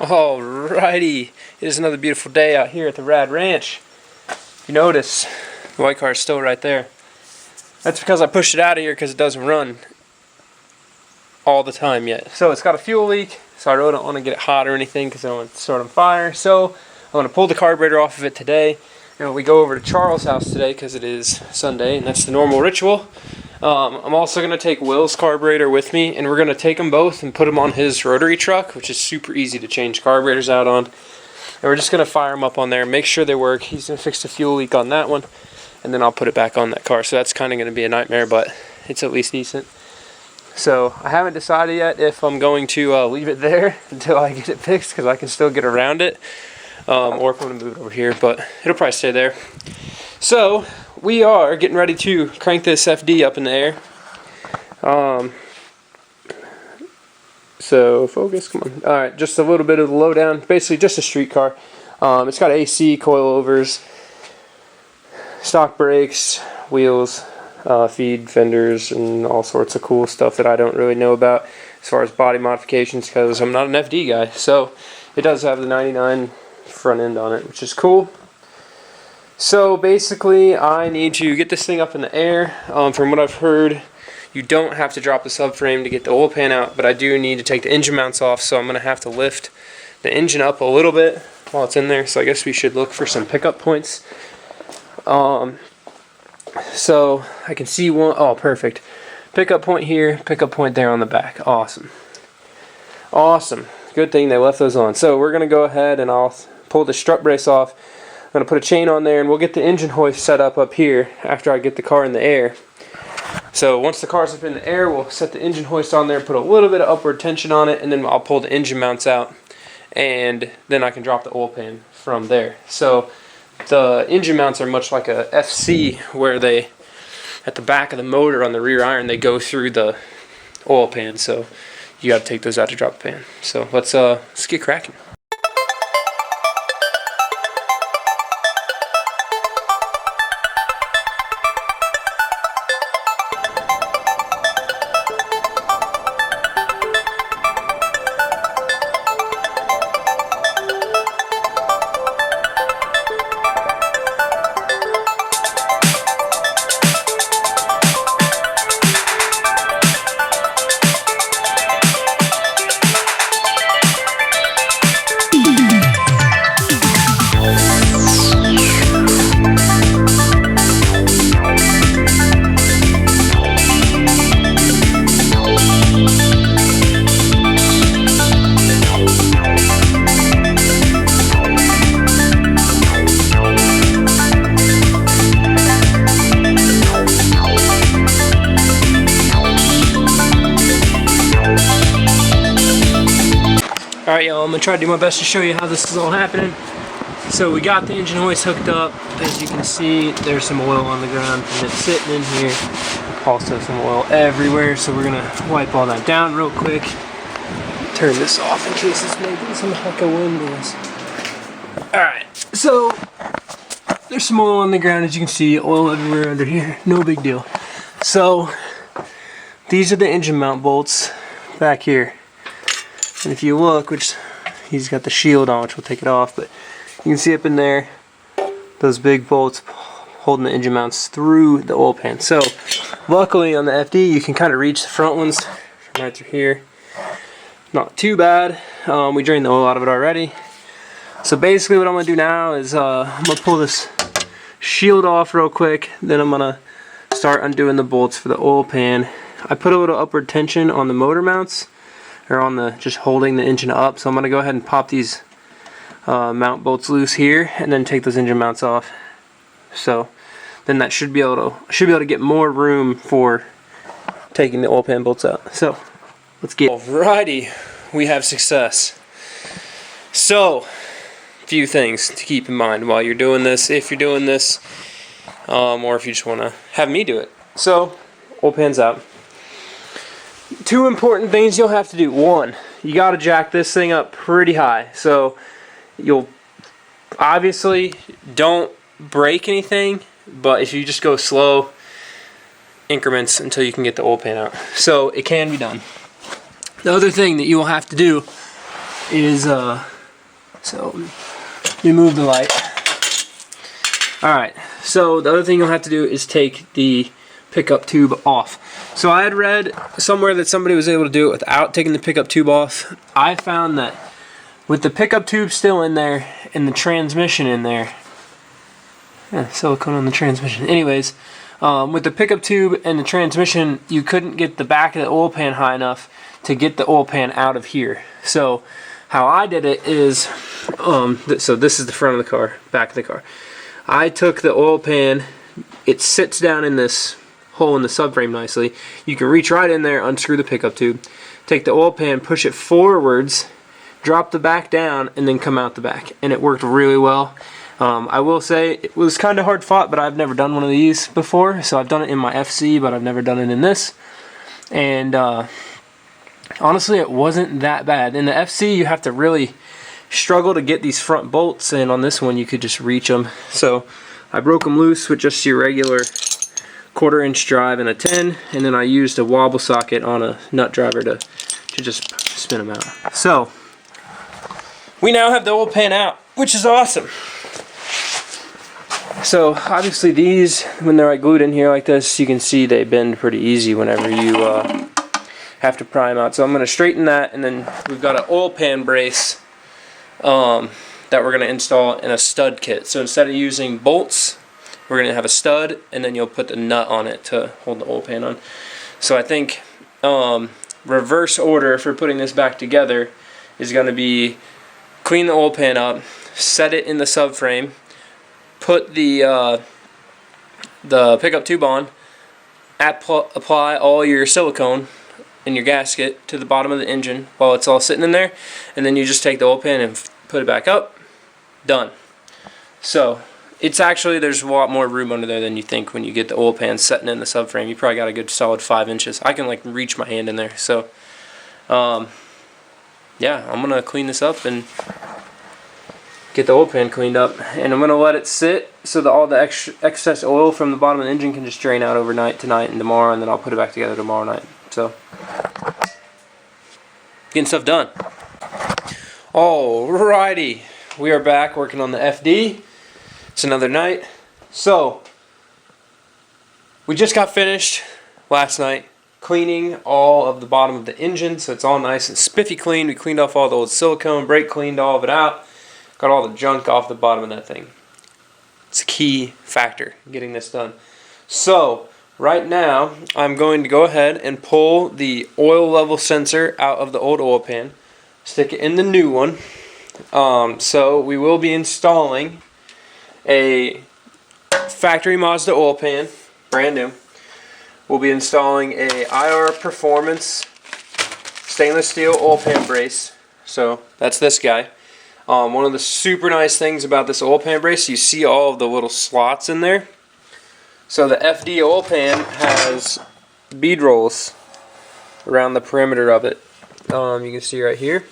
Alrighty, it is another beautiful day out here at the Rad Ranch. If you notice, the white car is still right there. That's because I pushed it out of here because it doesn't run all the time yet. So it's got a fuel leak, so I really don't want to get it hot or anything because I don't want it to start on fire. So I'm going to pull the carburetor off of it today. And we go over to Charles' house today because it is Sunday and that's the normal ritual. I'm also going to take Will's carburetor with me, and we're going to take them both and put them on his rotary truck, which is super easy to change carburetors out on. And we're just going to fire them up on there, make sure they work. He's going to fix the fuel leak on that one, and then I'll put it back on that car. So that's kind of going to be a nightmare, but it's at least decent. So I haven't decided yet if I'm going to leave it there until I get it fixed, because I can still get around it, or if I'm going to move it over here, but it'll probably stay there. So we are getting ready to crank this FD up in the air. So focus, come on. Alright, just a little bit of the lowdown. Basically just a street car. It's got AC, coilovers, stock brakes, wheels, feed fenders, and all sorts of cool stuff that I don't really know about as far as body modifications, because I'm not an FD guy. So it does have the 99 front end on it, which is cool. So basically I need to get this thing up in the air. From what I've heard, you don't have to drop the subframe to get the oil pan out, but I do need to take the engine mounts off, so I'm going to have to lift the engine up a little bit while it's in there. So I guess we should look for some pickup points. So I can see one. Oh, perfect. Pickup point here, pickup point there on the back. Awesome. Awesome. Good thing they left those on. So we're going to go ahead and I'll pull the strut brace off. I'm going to put a chain on there, and we'll get the engine hoist set up here after I get the car in the air. So once the car's up in the air, we'll set the engine hoist on there, put a little bit of upward tension on it, and then I'll pull the engine mounts out, and then I can drop the oil pan from there. So the engine mounts are much like a FC, where they, at the back of the motor on the rear iron, they go through the oil pan. So you got to take those out to drop the pan. So let's get cracking. Alright y'all, I'm going to try to do my best to show you how this is all happening. So we got the engine hoist hooked up. As you can see, there's some oil on the ground from it sitting in here. Also some oil everywhere, so we're going to wipe all that down real quick. Turn this off in case it's making some heck of wind noise. Alright, so there's some oil on the ground, as you can see, oil everywhere under here, no big deal. So these are the engine mount bolts back here. And if you look, which he's got the shield on, which we'll take it off, but you can see up in there, those big bolts holding the engine mounts through the oil pan. So luckily on the FD, you can kind of reach the front ones from right through here. Not too bad. We drained the oil out of it already. So basically what I'm going to do now is I'm going to pull this shield off real quick. Then I'm going to start undoing the bolts for the oil pan. I put a little upward tension on the motor mounts, or on the just holding the engine up. So I'm going to go ahead and pop these mount bolts loose here, and then take those engine mounts off. So then that should be able to get more room for taking the oil pan bolts out. So let's get. Alrighty, we have success. So a few things to keep in mind while you're doing this, if you're doing this, or if you just want to have me do it. So oil pan's out. Two important things you'll have to do. One, you got to jack this thing up pretty high. So you'll obviously don't break anything, but if you just go slow increments until you can get the oil pan out. So it can be done. The other thing that you will have to do is So remove the light. Alright, so the other thing you'll have to do is take the pickup tube off. So I had read somewhere that somebody was able to do it without taking the pickup tube off. I found that with the pickup tube still in there and the transmission in there, silicone on the transmission. Anyways, with the pickup tube and the transmission, you couldn't get the back of the oil pan high enough to get the oil pan out of here. So how I did it is, so this is the front of the car, back of the car. I took the oil pan, it sits down in this hole in the subframe nicely. You can reach right in there, unscrew the pickup tube, take the oil pan, push it forwards, drop the back down, and then come out the back. And it worked really well. I will say it was kind of hard fought, but I've never done one of these before. So I've done it in my FC, but I've never done it in this. And honestly, it wasn't that bad. In the FC, you have to really struggle to get these front bolts, and on this one you could just reach them. So I broke them loose with just your regular 1/4 inch drive and a 10, and then I used a wobble socket on a nut driver to just spin them out. So we now have the oil pan out, which is awesome. So obviously these, when they're like glued in here like this, you can see they bend pretty easy whenever you have to pry them out. So I'm going to straighten that, and then we've got an oil pan brace that we're going to install in a stud kit. So instead of using bolts, we're going to have a stud, and then you'll put the nut on it to hold the oil pan on. So I think reverse order for putting this back together is going to be clean the oil pan up, set it in the subframe, put the pickup tube on, apply all your silicone in your gasket to the bottom of the engine while it's all sitting in there, and then you just take the oil pan and put it back up. Done. So it's actually, there's a lot more room under there than you think when you get the oil pan setting in the subframe. You probably got a good solid 5 inches. I can like reach my hand in there. So yeah, I'm gonna clean this up and get the oil pan cleaned up, and I'm gonna let it sit so that all the excess oil from the bottom of the engine can just drain out overnight, tonight and tomorrow, and then I'll put it back together tomorrow night. So getting stuff done. Alrighty, we are back working on the FD. It's another night. So we just got finished last night cleaning all of the bottom of the engine, so it's all nice and spiffy clean. We cleaned off all the old silicone, brake cleaned all of it out, got all the junk off the bottom of that thing. It's a key factor in getting this done. So right now I'm going to go ahead and pull the oil level sensor out of the old oil pan, stick it in the new one. So we will be installing a factory Mazda oil pan, brand new. We'll be installing a IR Performance stainless steel oil pan brace. So that's this guy. One of the super nice things about this oil pan brace, you see all of the little slots in there. So the FD oil pan has bead rolls around the perimeter of it. You can see right here.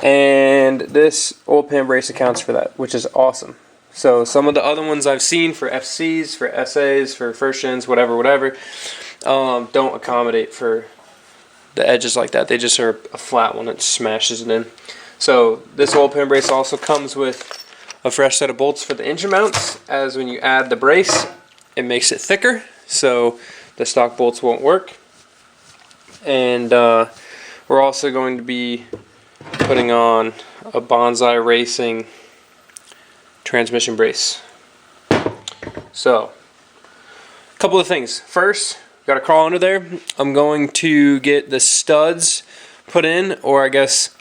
And this oil pan brace accounts for that, which is awesome. So some of the other ones I've seen for FCs, for SAs, for first gens, whatever, don't accommodate for the edges like that. They just are a flat one that smashes it in. So this oil pan brace also comes with a fresh set of bolts for the engine mounts, as when you add the brace, it makes it thicker, so the stock bolts won't work. And we're also going to be putting on a Banzia Racing transmission brace. So, a couple of things. First, got to crawl under there. I'm going to get the studs put in, or I guess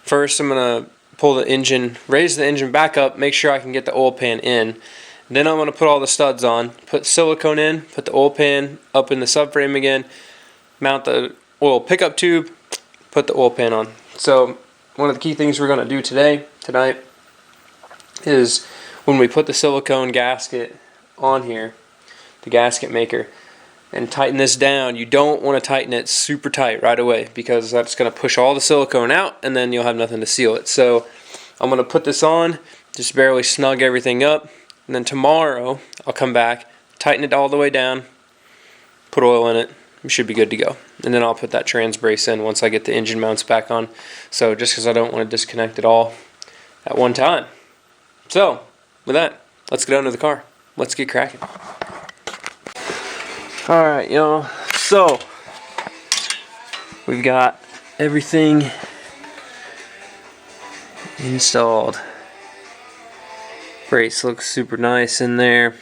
first I'm going to pull the engine, raise the engine back up, make sure I can get the oil pan in. Then I'm going to put all the studs on, put silicone in, put the oil pan up in the subframe again, mount the oil pickup tube, put the oil pan on. So one of the key things we're going to do tonight, is when we put the silicone gasket on here, the gasket maker, and tighten this down, you don't want to tighten it super tight right away, because that's going to push all the silicone out and then you'll have nothing to seal it. So I'm going to put this on, just barely snug everything up, and then tomorrow I'll come back, tighten it all the way down, put oil in it, we should be good to go. And then I'll put that trans brace in once I get the engine mounts back on. So just because I don't want to disconnect it all, at one time. So, with that, let's get under the car. Let's get cracking. Alright, y'all. So, we've got everything installed. Brace looks super nice in there.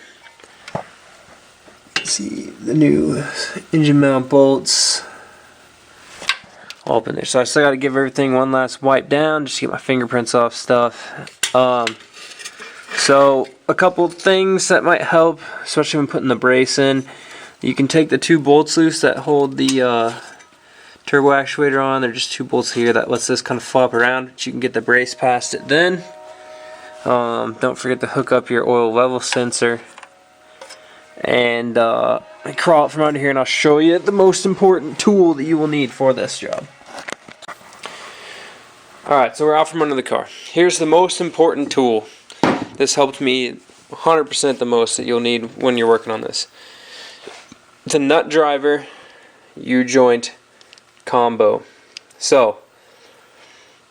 See the new engine mount bolts all up in there. So I still got to give everything one last wipe down, just to get my fingerprints off stuff. So a couple things that might help, especially when putting the brace in. You can take the two bolts loose that hold the turbo actuator on. They're just two bolts here that lets this kind of flop around, but you can get the brace past it then. Don't forget to hook up your oil level sensor. And I crawl out from under here and I'll show you the most important tool that you will need for this job. Alright, so we're out from under the car. Here's the most important tool. This helped me 100% the most that you'll need when you're working on this. It's a nut driver U-joint combo. So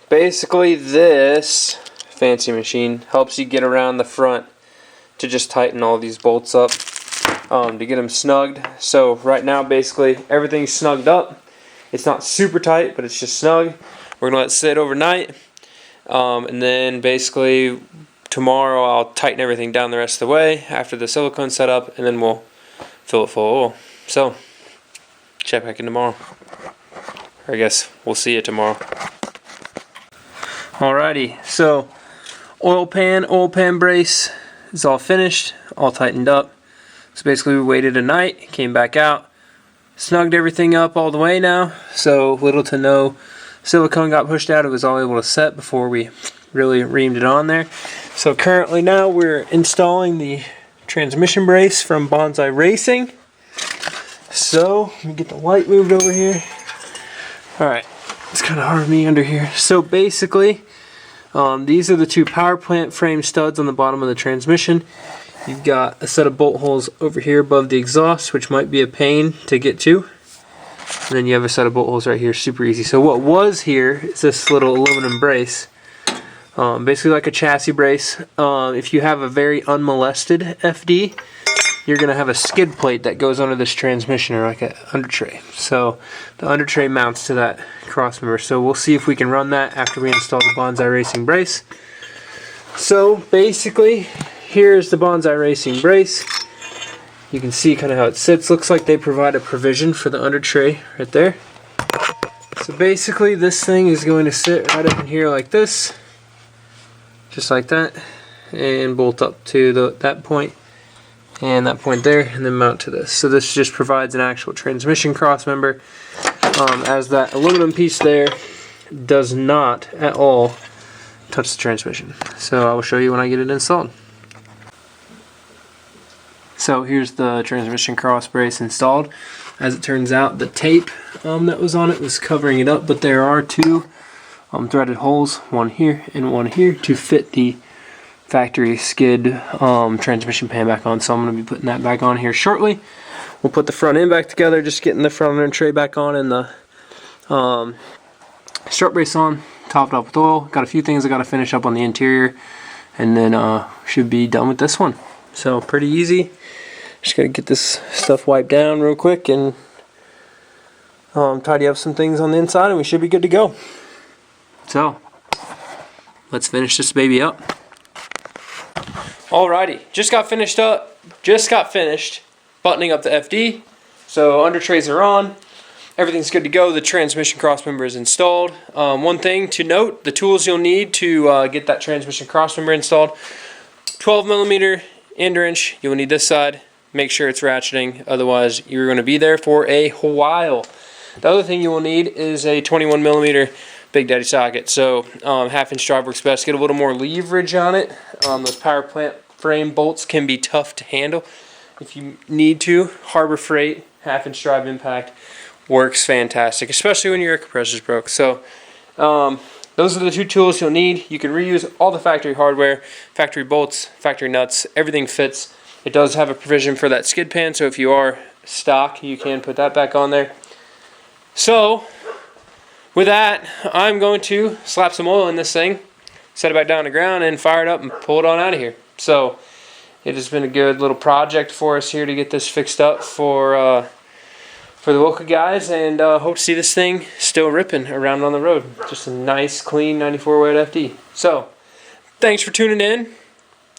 basically this fancy machine helps you get around the front to just tighten all these bolts up. To get them snugged. So right now basically everything's snugged up. It's not super tight, but it's just snug. We're gonna let it sit overnight, and then basically tomorrow I'll tighten everything down the rest of the way after the silicone setup, and then we'll fill it full of oil. So check back in tomorrow, or I guess we'll see you tomorrow. Alrighty, so oil pan brace is all finished, all tightened up. So basically we waited a night, came back out, snugged everything up all the way now, so little to no silicone got pushed out. It was all able to set before we really reamed it on there. So currently now we're installing the transmission brace from Banzia Racing. So let me get the light moved over here. Alright, it's kind of hard for me under here. So basically these are the two power plant frame studs on the bottom of the transmission. You've got a set of bolt holes over here above the exhaust, which might be a pain to get to. And then you have a set of bolt holes right here, super easy. So what was here is this little aluminum brace, basically like a chassis brace. If you have a very unmolested FD, you're going to have a skid plate that goes under this transmission, or like an under tray. So the under tray mounts to that cross member. So we'll see if we can run that after we install the Banzia Racing brace. So basically, here's the Banzia Racing brace. You can see kind of how it sits. Looks like they provide a provision for the under tray right there. So basically this thing is going to sit right up in here like this, just like that, and bolt up to that point and that point there, and then mount to this. So this just provides an actual transmission cross member, as that aluminum piece there does not at all touch the transmission. So I will show you when I get it installed. So here's the transmission cross brace installed. As it turns out, the tape that was on it was covering it up, but there are two threaded holes, one here and one here, to fit the factory skid transmission pan back on. So I'm going to be putting that back on here shortly. We'll put the front end back together, just getting the front end tray back on and the strut brace on, topped up with oil. Got a few things I got to finish up on the interior, and then should be done with this one. So pretty easy. Just gotta get this stuff wiped down real quick and tidy up some things on the inside, and we should be good to go. So let's finish this baby up. Alrighty, just got finished buttoning up the FD. So under trays are on. Everything's good to go. The transmission crossmember is installed. One thing to note, the tools you'll need to get that transmission crossmember installed: 12mm end wrench. You'll need this side. Make sure it's ratcheting, otherwise you're going to be there for a while. The other thing you will need is a 21mm Big Daddy socket. So 1/2-inch drive works best. Get a little more leverage on it. Those power plant frame bolts can be tough to handle. If you need to, Harbor Freight 1/2-inch drive impact works fantastic, especially when your air compressor's broke. So those are the two tools you'll need. You can reuse all the factory hardware, factory bolts, factory nuts, everything fits. It does have a provision for that skid pan, so if you are stock, you can put that back on there. So with that, I'm going to slap some oil in this thing, set it back down on the ground, and fire it up and pull it on out of here. So it has been a good little project for us here to get this fixed up for the local guys, and hope to see this thing still ripping around on the road. Just a nice, clean 94 weight FD. So thanks for tuning in,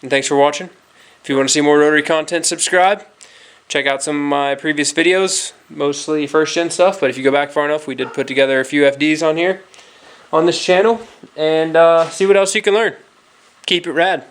and thanks for watching. If you want to see more rotary content, subscribe. Check out some of my previous videos, mostly first gen stuff, but if you go back far enough, we did put together a few FDs on here, on this channel, and see what else you can learn. Keep it rad.